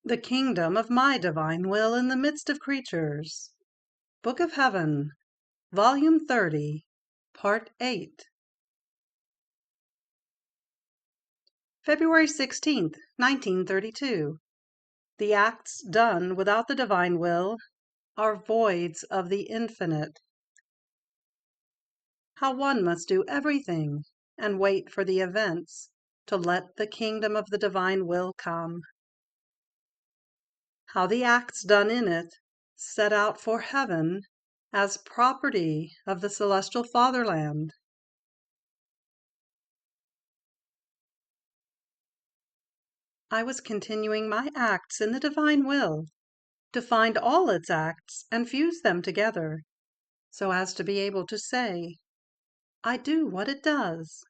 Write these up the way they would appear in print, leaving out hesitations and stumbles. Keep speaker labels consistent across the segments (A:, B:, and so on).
A: The kingdom of my divine will in the midst of creatures. Book of Heaven, Volume 30, Part 8. February 16th, 1932. The acts done without the divine will are voids of the infinite. How one must do everything and wait for the events to let the kingdom of the divine will come. How the acts done in it set out for heaven as property of the celestial fatherland. I was continuing my acts in the divine will, to find all its acts and fuse them together, so as to be able to say, I do what it does.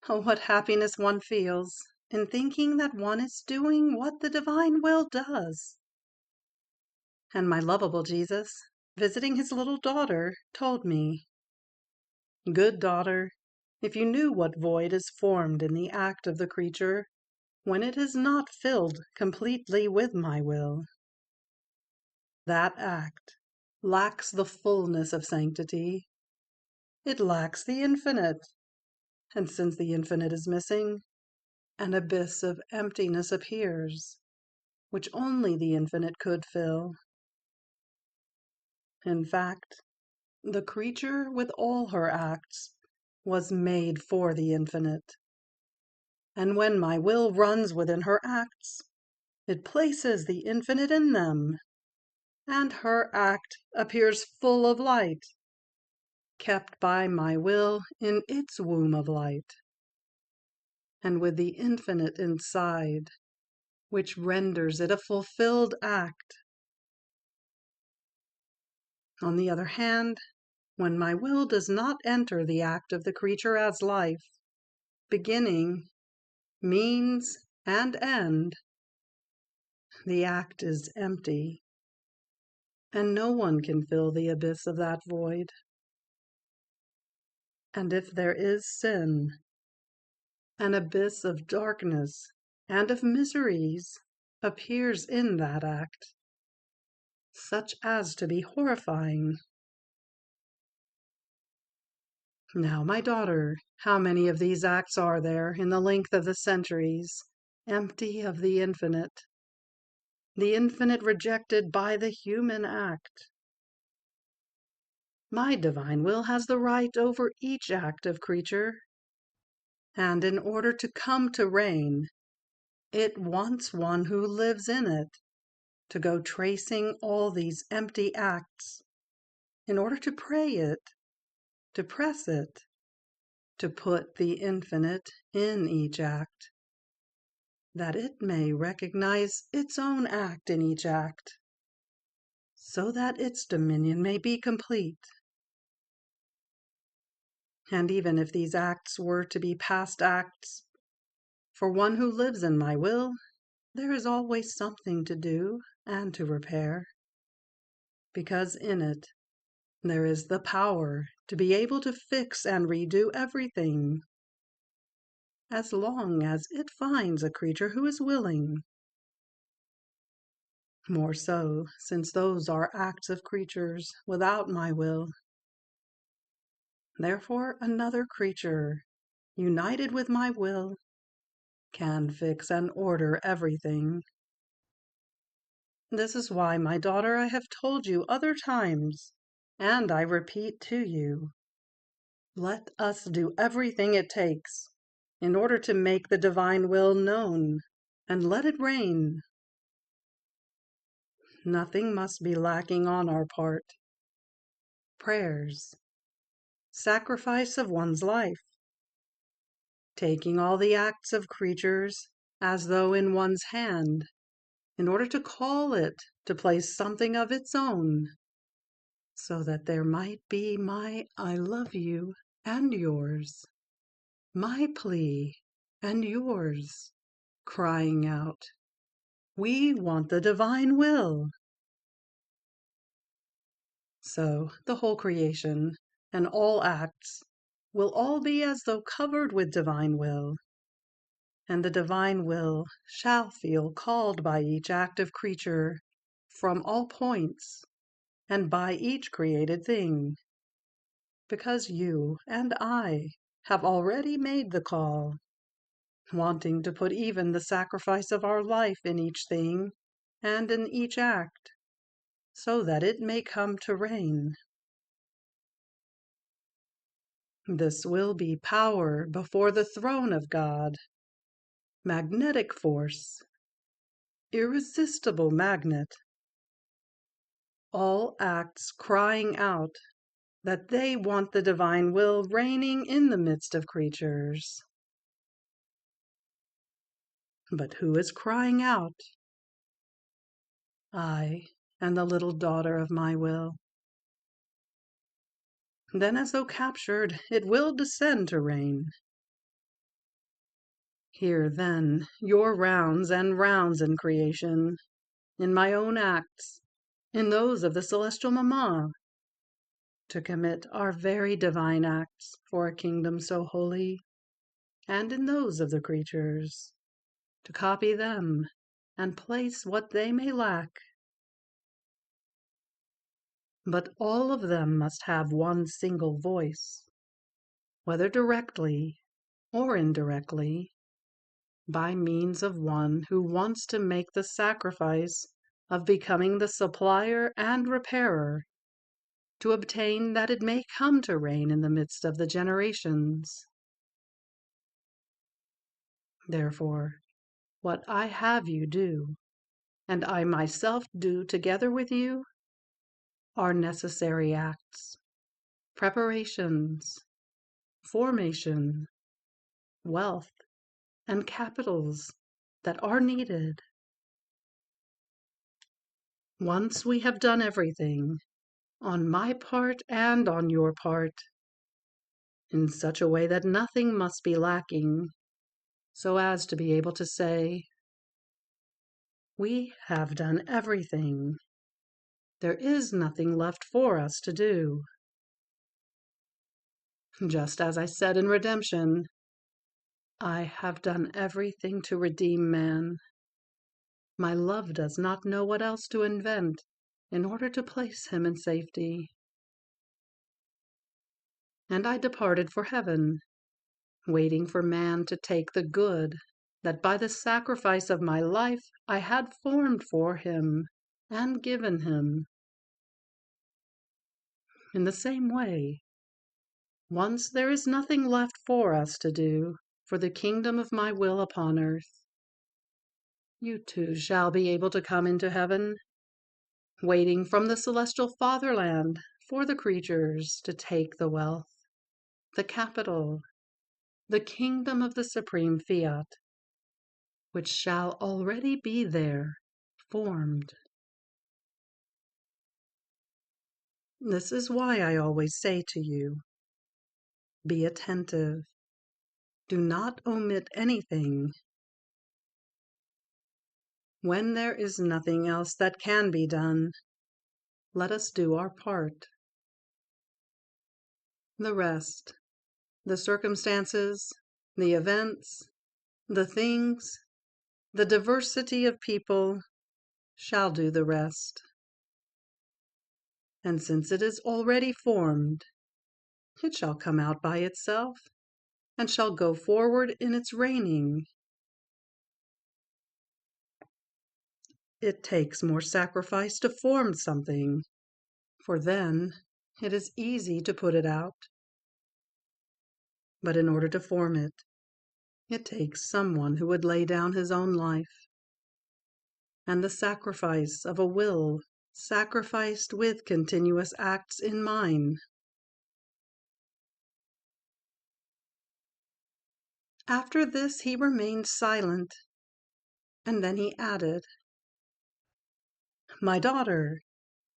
A: Oh, what happiness one feels in thinking that one is doing what the divine will does. And my lovable Jesus, visiting his little daughter, told me, Good daughter, if you knew what void is formed in the act of the creature, when it is not filled completely with my will, that act lacks the fullness of sanctity. It lacks the infinite. And since the infinite is missing, an abyss of emptiness appears, which only the infinite could fill. In fact, the creature with all her acts was made for the infinite. And when my will runs within her acts, it places the infinite in them, and her act appears full of light, kept by my will in its womb of light, and with the infinite inside, which renders it a fulfilled act. On the other hand, when my will does not enter the act of the creature as life, beginning, means, and end, the act is empty, and no one can fill the abyss of that void. And if there is sin, an abyss of darkness and of miseries appears in that act, such as to be horrifying. Now, my daughter, how many of these acts are there in the length of the centuries, empty of the infinite rejected by the human act? My divine will has the right over each act of creature, and in order to come to reign, it wants one who lives in it to go tracing all these empty acts, in order to pray it, to press it, to put the infinite in each act, that it may recognize its own act in each act, so that its dominion may be complete. And even if these acts were to be past acts, for one who lives in my will, there is always something to do and to repair, because in it there is the power to be able to fix and redo everything, as long as it finds a creature who is willing. More so, since those are acts of creatures without my will. Therefore, another creature, united with my will, can fix and order everything. This is why, my daughter, I have told you other times, and I repeat to you, let us do everything it takes in order to make the divine will known, and let it reign. Nothing must be lacking on our part. Prayers, sacrifice of one's life, taking all the acts of creatures as though in one's hand, in order to call it to place something of its own, so that there might be my I love you and yours, my plea and yours, crying out, we want the divine will. So the whole creation and all acts will all be as though covered with divine will, and the divine will shall feel called by each active creature from all points, and by each created thing, because you and I have already made the call, wanting to put even the sacrifice of our life in each thing and in each act, so that it may come to reign. This will be power before the throne of God, magnetic force, irresistible magnet, all acts crying out that they want the divine will reigning in the midst of creatures. But who is crying out? I and the little daughter of my will. Then, as though captured, it will descend to reign. Hear, then, your rounds and rounds in creation, in my own acts, in those of the celestial Mamma, to commit our very divine acts for a kingdom so holy, and in those of the creatures, to copy them and place what they may lack. But all of them must have one single voice, whether directly or indirectly, by means of one who wants to make the sacrifice of becoming the supplier and repairer, to obtain that it may come to reign in the midst of the generations. Therefore, what I have you do, and I myself do together with you, are necessary acts, preparations, formation, wealth, and capitals that are needed. Once we have done everything, on my part and on your part, in such a way that nothing must be lacking, so as to be able to say, we have done everything. There is nothing left for us to do. Just as I said in redemption, I have done everything to redeem man. My love does not know what else to invent in order to place him in safety. And I departed for heaven, waiting for man to take the good that by the sacrifice of my life I had formed for him and given him. In the same way, once there is nothing left for us to do for the kingdom of my will upon earth, you too shall be able to come into heaven, waiting from the celestial fatherland for the creatures to take the wealth, the capital, the kingdom of the supreme Fiat, which shall already be there, formed. This is why I always say to you, be attentive. Do not omit anything. When there is nothing else that can be done, let us do our part. The rest, the circumstances, the events, the things, the diversity of people, shall do the rest. And since it is already formed, it shall come out by itself, and shall go forward in its reigning. It takes more sacrifice to form something, for then it is easy to put it out. But in order to form it, it takes someone who would lay down his own life, and the sacrifice of a will sacrificed with continuous acts in mind. After this he remained silent, and then he added, My daughter,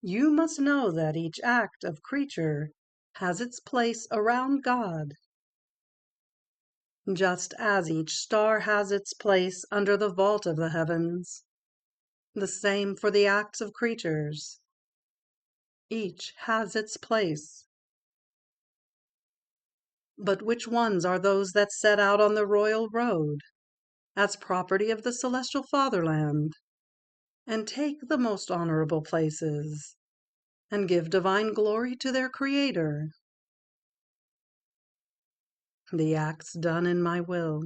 A: you must know that each act of creature has its place around God, just as each star has its place under the vault of the heavens. The same for the acts of creatures. Each has its place. But which ones are those that set out on the royal road? as property of the celestial fatherland, and take the most honorable places, and give divine glory to their Creator. The acts done in my will.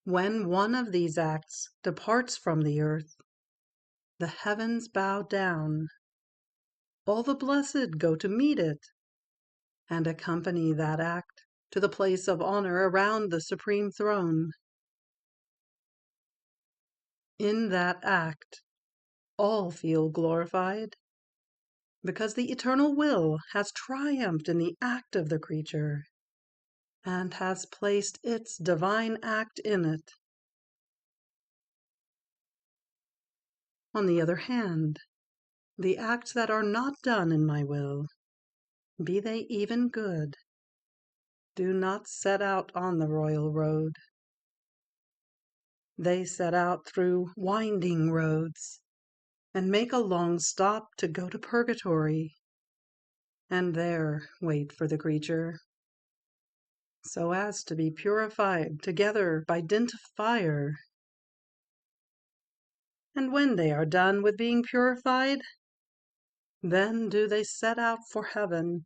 A: When one of these acts departs from the earth, the heavens bow down. All the blessed go to meet it, and accompany that act to the place of honor around the supreme throne. In that act, all feel glorified, because the eternal will has triumphed in the act of the creature, and has placed its divine act in it. On the other hand, the acts that are not done in my will, be they even good, do not set out on the royal road. They set out through winding roads, and make a long stop to go to purgatory, and there wait for the creature, so as to be purified together by dint of fire. And when they are done with being purified, then do they set out for heaven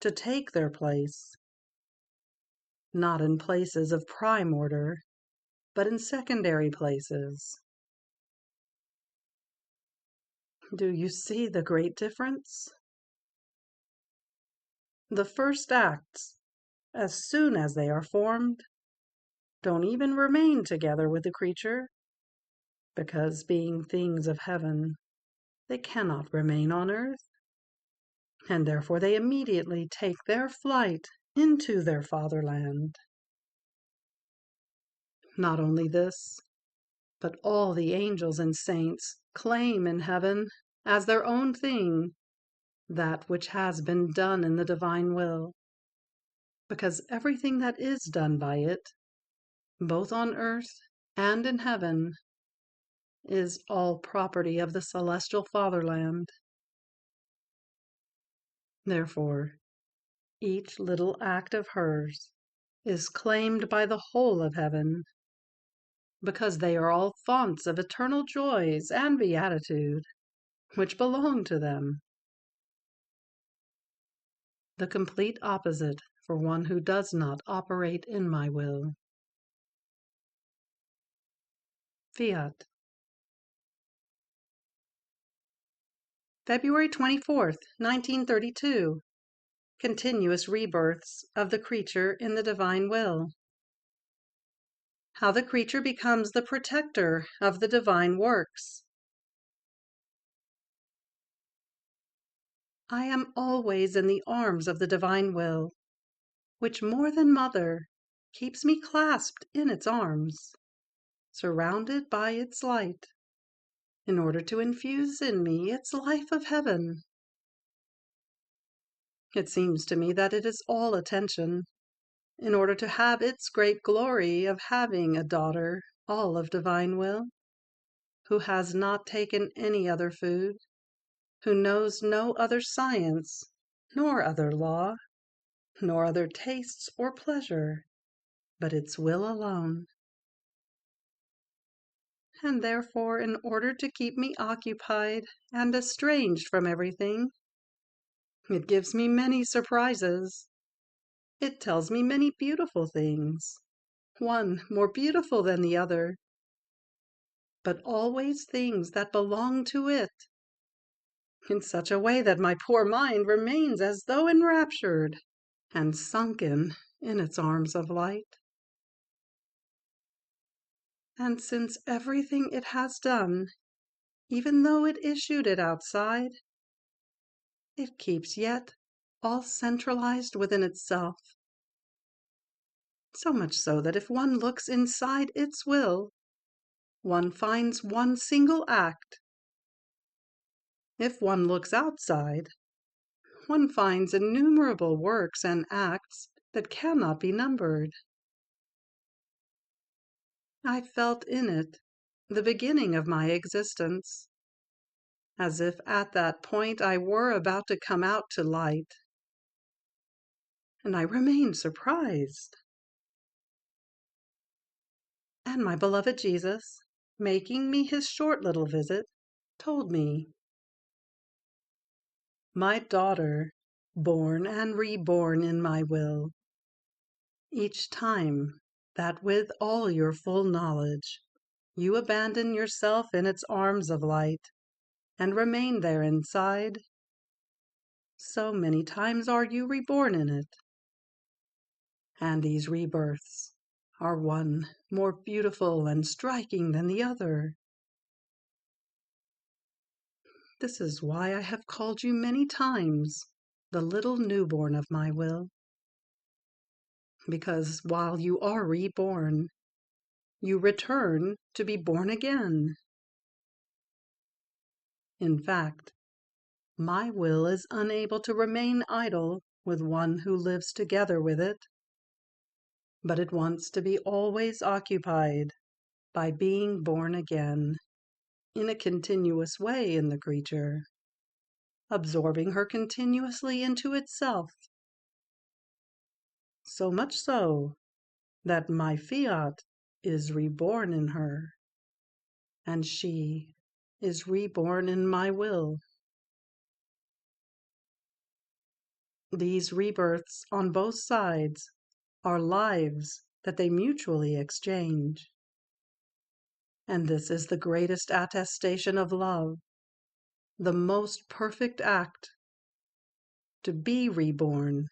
A: to take their place, not in places of prime order, but in secondary places. Do you see the great difference? The first acts, as soon as they are formed, don't even remain together with the creature, because being things of heaven, they cannot remain on earth, and therefore they immediately take their flight into their fatherland. Not only this, but all the angels and saints claim in heaven as their own thing that which has been done in the divine will, because everything that is done by it, both on earth and in heaven, is all property of the celestial fatherland. Therefore, each little act of hers is claimed by the whole of heaven, because they are all fonts of eternal joys and beatitude, which belong to them. The complete opposite for one who does not operate in my will. Fiat. February 24th, 1932. Continuous rebirths of the creature in the divine will. How the creature becomes the protector of the divine works. I am always in the arms of the divine will, which more than mother keeps me clasped in its arms, surrounded by its light, in order to infuse in me its life of heaven. It seems to me that it is all attention, in order to have its great glory of having a daughter all of divine will, who has not taken any other food, who knows no other science, nor other law, nor other tastes or pleasure, but its will alone. And therefore, in order to keep me occupied and estranged from everything, it gives me many surprises. It tells me many beautiful things, one more beautiful than the other, but always things that belong to it, in such a way that my poor mind remains as though enraptured and sunken in its arms of light. And since everything it has done, even though it issued it outside, it keeps yet all centralized within itself, so much so that if one looks inside its will, one finds one single act. If one looks outside, one finds innumerable works and acts that cannot be numbered. I felt in it the beginning of my existence, as if at that point I were about to come out to light, and I remained surprised. And my beloved Jesus, making me his short little visit, told me, "My daughter, born and reborn in my will, each time that with all your full knowledge you abandon yourself in its arms of light and remain there inside, so many times are you reborn in it. And these rebirths are one more beautiful and striking than the other. This is why I have called you many times the little newborn of my will, because while you are reborn, you return to be born again. In fact, my will is unable to remain idle with one who lives together with it, but it wants to be always occupied by being born again in a continuous way in the creature, absorbing her continuously into itself, so much so that my Fiat is reborn in her, and she is reborn in my will. These rebirths on both sides are lives that they mutually exchange. And this is the greatest attestation of love, the most perfect act, to be reborn,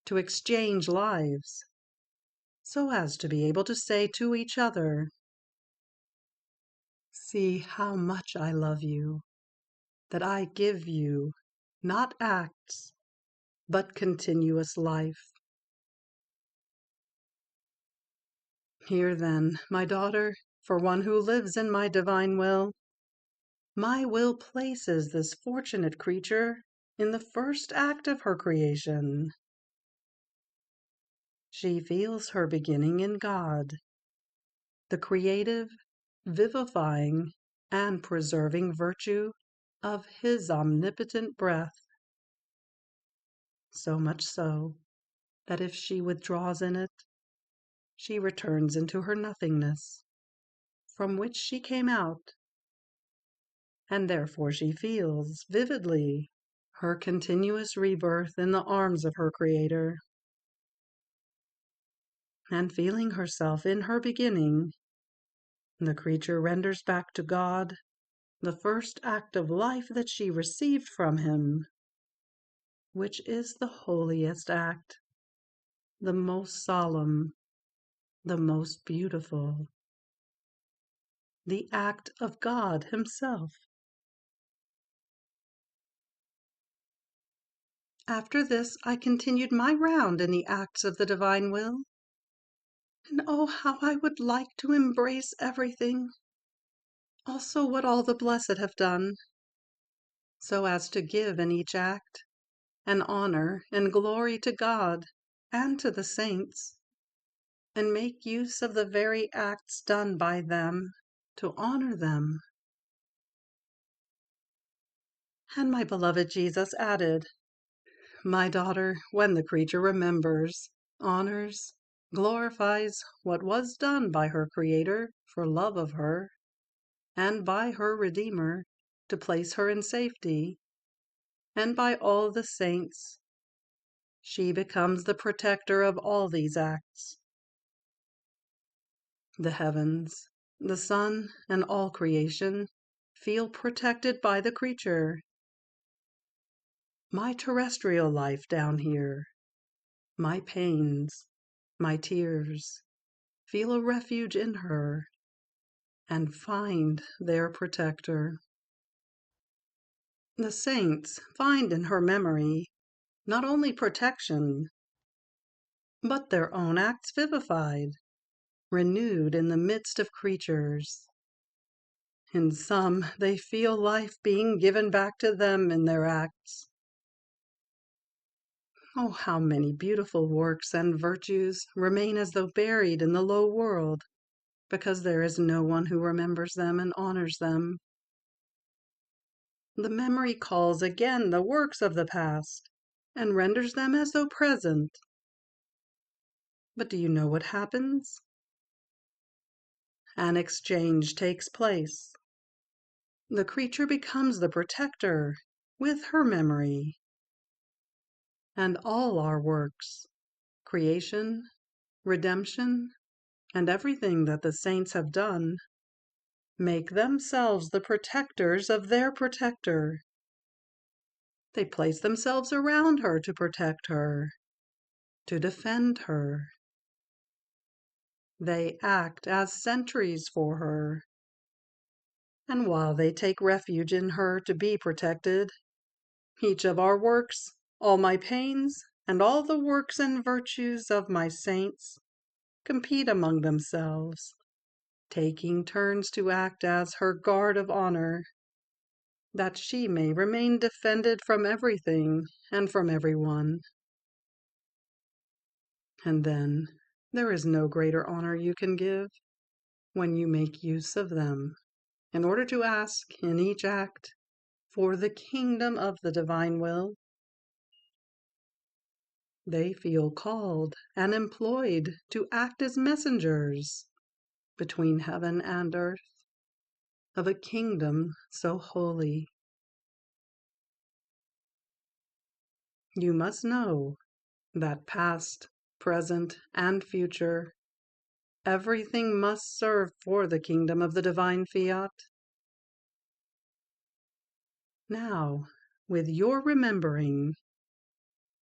A: to exchange lives, so as to be able to say to each other, "See how much I love you, that I give you not acts, but continuous life." Here then, my daughter, for one who lives in my will places this fortunate creature in the first act of her creation. She feels her beginning in God, the creative, vivifying, and preserving virtue of His omnipotent breath, so much so that if she withdraws in it, she returns into her nothingness, from which she came out, and therefore she feels vividly her continuous rebirth in the arms of her Creator, and feeling herself in her beginning, the creature renders back to God the first act of life that she received from Him, which is the holiest act, the most solemn, the most beautiful, the act of God Himself. After this I continued my round in the acts of the divine will, and oh, how I would like to embrace everything, also what all the blessed have done, so as to give in each act an honor and glory to God and to the saints, and make use of the very acts done by them to honor them. And my beloved Jesus added, "My daughter, when the creature remembers, honors, glorifies what was done by her Creator for love of her, and by her Redeemer to place her in safety, and by all the saints, she becomes the protector of all these acts. The heavens, the sun, and all creation feel protected by the creature. My terrestrial life down here, my pains, my tears, feel a refuge in her and find their protector. The saints find in her memory not only protection, but their own acts vivified, renewed in the midst of creatures. In some, they feel life being given back to them in their acts. Oh, how many beautiful works and virtues remain as though buried in the low world, because there is no one who remembers them and honors them. The memory calls again the works of the past and renders them as though present. But do you know what happens? An exchange takes place. The creature becomes the protector with her memory, and all our works, creation, redemption, and everything that the saints have done, make themselves the protectors of their protector. They place themselves around her to protect her, to defend her. They act as sentries for her. And while they take refuge in her to be protected, each of our works, all my pains, and all the works and virtues of my saints compete among themselves, taking turns to act as her guard of honor, that she may remain defended from everything and from everyone. And then there is no greater honor you can give when you make use of them, in order to ask in each act for the kingdom of the divine will. They feel called and employed to act as messengers between heaven and earth of a kingdom so holy. You must know that past, present, and future, everything must serve for the kingdom of the divine Fiat. Now, with your remembering,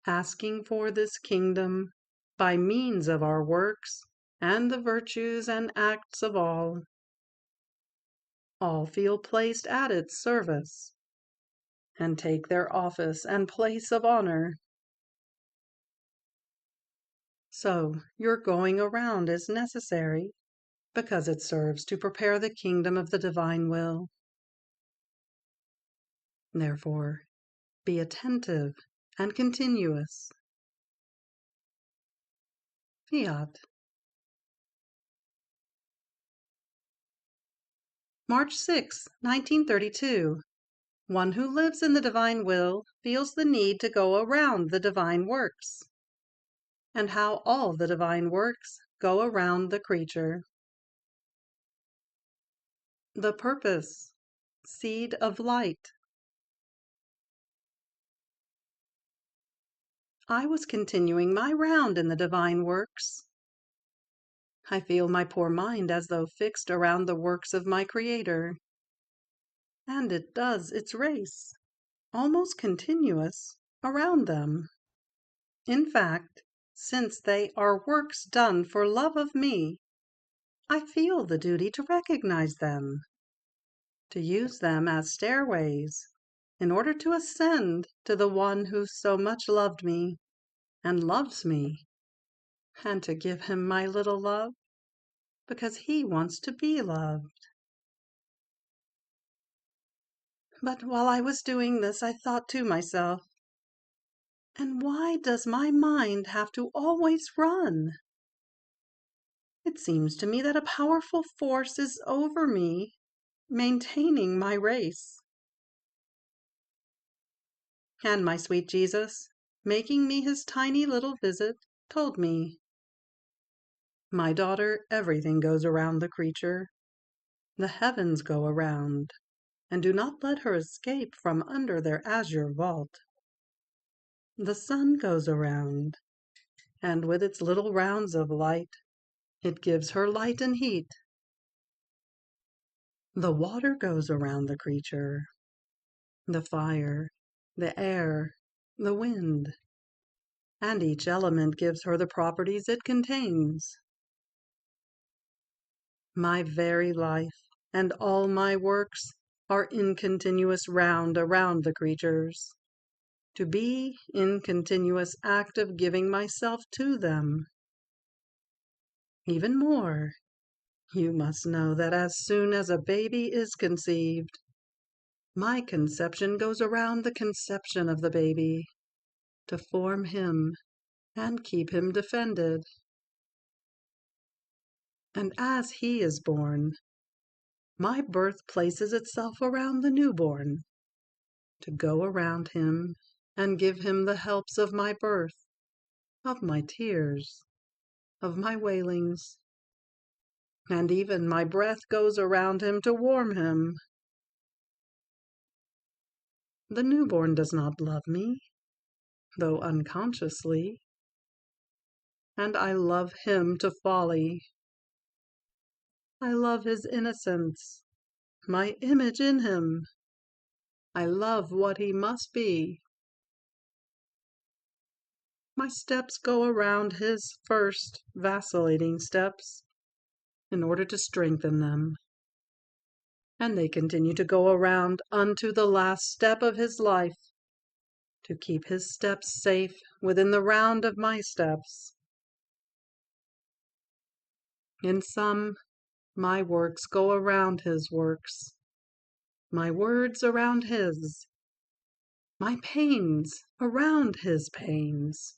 A: asking for this kingdom by means of our works and the virtues and acts of all feel placed at its service and take their office and place of honor. So your going around is necessary because it serves to prepare the kingdom of the divine will. Therefore, be attentive and continuous. Fiat. March 6, 1932. One who lives in the divine will feels the need to go around the divine works, and how all the divine works go around the creature. The purpose, seed of light. I was continuing my round in the divine works. I feel my poor mind as though fixed around the works of my Creator, and it does its race, almost continuous, around them. In fact, since they are works done for love of me, I feel the duty to recognize them, to use them as stairways, in order to ascend to the one who so much loved me and loves me, and to give him my little love, because he wants to be loved. But while I was doing this, I thought to myself, and why does my mind have to always run? It seems to me that a powerful force is over me, maintaining my race. And my sweet Jesus, making me his tiny little visit, told me, "My daughter, everything goes around the creature. The heavens go around, and do not let her escape from under their azure vault. The sun goes around, and with its little rounds of light, it gives her light and heat. The water goes around the creature, the fire, the air, the wind, and each element gives her the properties it contains. My very life and all my works are in continuous round around the creatures, to be in continuous act of giving myself to them. Even more, you must know that as soon as a baby is conceived, my conception goes around the conception of the baby, to form him and keep him defended. And as he is born, my birth places itself around the newborn, to go around him and give him the helps of my birth, of my tears, of my wailings, and even my breath goes around him to warm him. The newborn does not love me, though unconsciously, and I love him to folly. I love his innocence, my image in him. I love what he must be. My steps go around his first vacillating steps in order to strengthen them, and they continue to go around unto the last step of his life, to keep his steps safe within the round of my steps. In sum, my works go around his works, my words around his, my pains around his pains.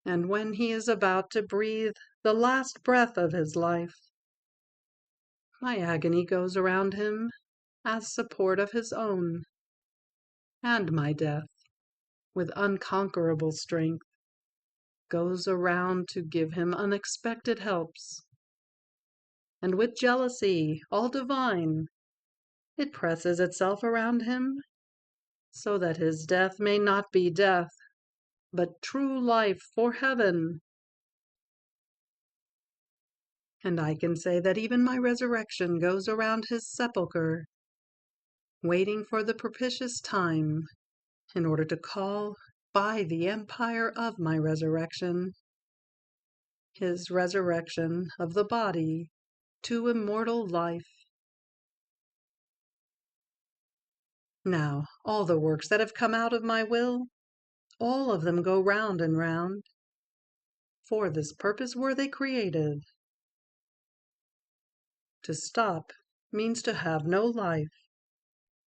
A: And when he is about to breathe the last breath of his life, my agony goes around him as support of his own, and my death, with unconquerable strength, goes around to give him unexpected helps. And with jealousy all divine, it presses itself around him, so that his death may not be death, but true life for heaven. And I can say that even my resurrection goes around his sepulchre, waiting for the propitious time, in order to call by the empire of my resurrection, his resurrection of the body to immortal life. Now, all the works that have come out of my will, all of them go round and round. For this purpose were they created. To stop means to have no life,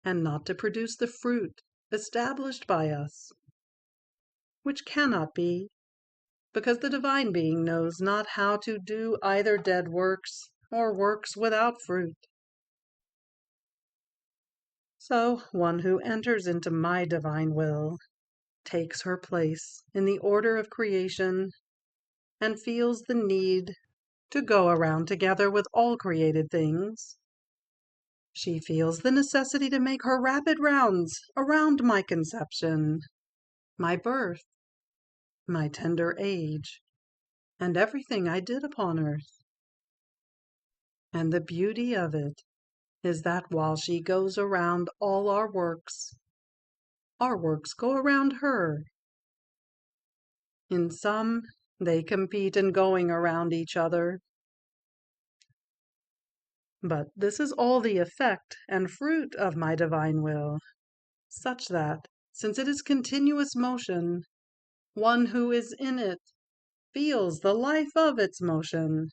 A: and not to produce the fruit established by us, which cannot be, because the divine being knows not how to do either dead works or works without fruit. So one who enters into my divine will takes her place in the order of creation and feels the need to go around together with all created things. She feels the necessity to make her rapid rounds around my conception, my birth, my tender age, and everything I did upon earth. And the beauty of it is that while she goes around all our works go around her. In sum, they compete in going around each other. But this is all the effect and fruit of my divine will, such that, since it is continuous motion, one who is in it feels the life of its motion,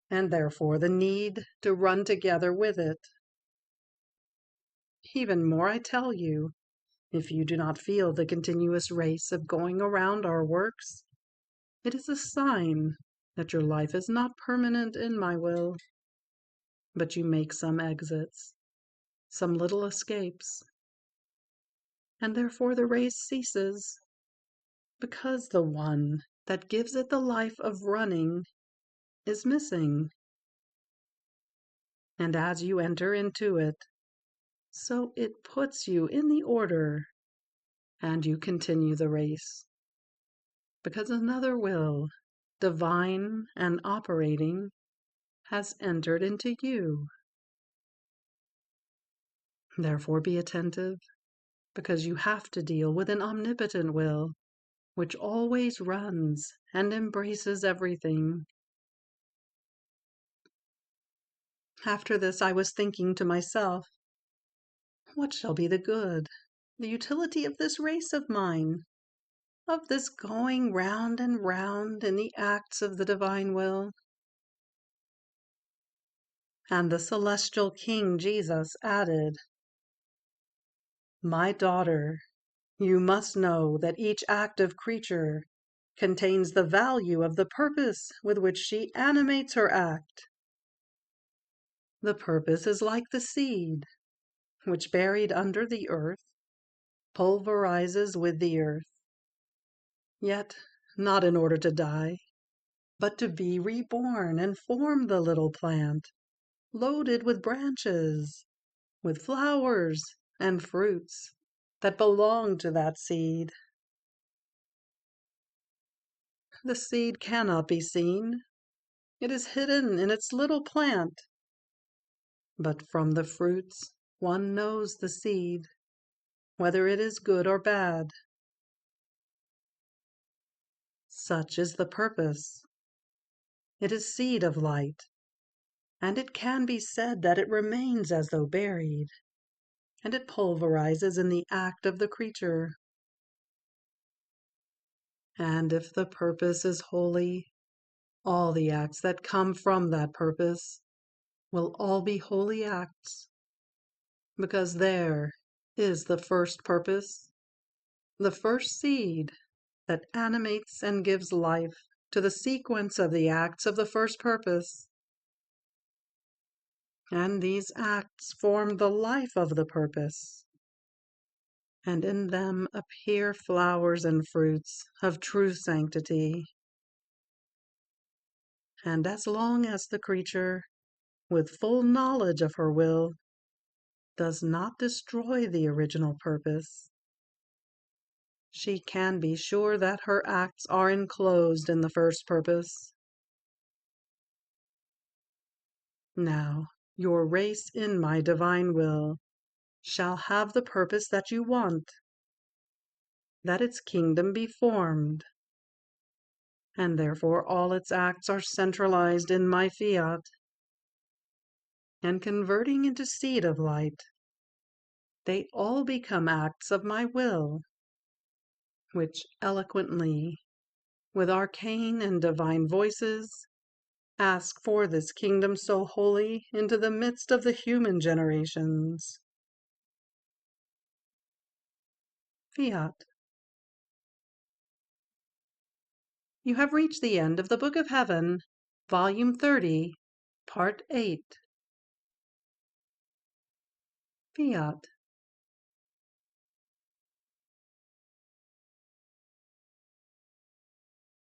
A: and therefore the need to run together with it. Even more I tell you, if you do not feel the continuous race of going around our works, it is a sign that your life is not permanent in my will, but you make some exits, some little escapes, and therefore the race ceases, because the one that gives it the life of running is missing. And as you enter into it, so it puts you in the order, and you continue the race, because another will, divine and operating, has entered into you. Therefore be attentive, because you have to deal with an omnipotent will, which always runs and embraces everything. After this I was thinking to myself, what shall be the good, the utility of this race of mine, of this going round and round in the acts of the divine will? And the celestial King Jesus added, My daughter, you must know that each active creature contains the value of the purpose with which she animates her act. The purpose is like the seed, which buried under the earth pulverizes with the earth, yet not in order to die, but to be reborn and form the little plant, loaded with branches, with flowers and fruits that belong to that seed. The seed cannot be seen. It is hidden in its little plant. But from the fruits one knows the seed, whether it is good or bad. Such is the purpose. It is seed of light, and it can be said that it remains as though buried, and it pulverizes in the act of the creature. And if the purpose is holy, all the acts that come from that purpose will all be holy acts, because there is the first purpose, the first seed that animates and gives life to the sequence of the acts of the first purpose. And these acts form the life of the purpose, and in them appear flowers and fruits of true sanctity. And as long as the creature, with full knowledge of her will, does not destroy the original purpose, she can be sure that her acts are enclosed in the first purpose. Now, your race in my divine will shall have the purpose that you want, that its kingdom be formed, and therefore all its acts are centralized in my fiat, and converting into seed of light, they all become acts of my will, which eloquently, with arcane and divine voices, ask for this kingdom so holy into the midst of the human generations. Fiat. You have reached the end of the Book of Heaven, Volume 30, Part 8. Fiat.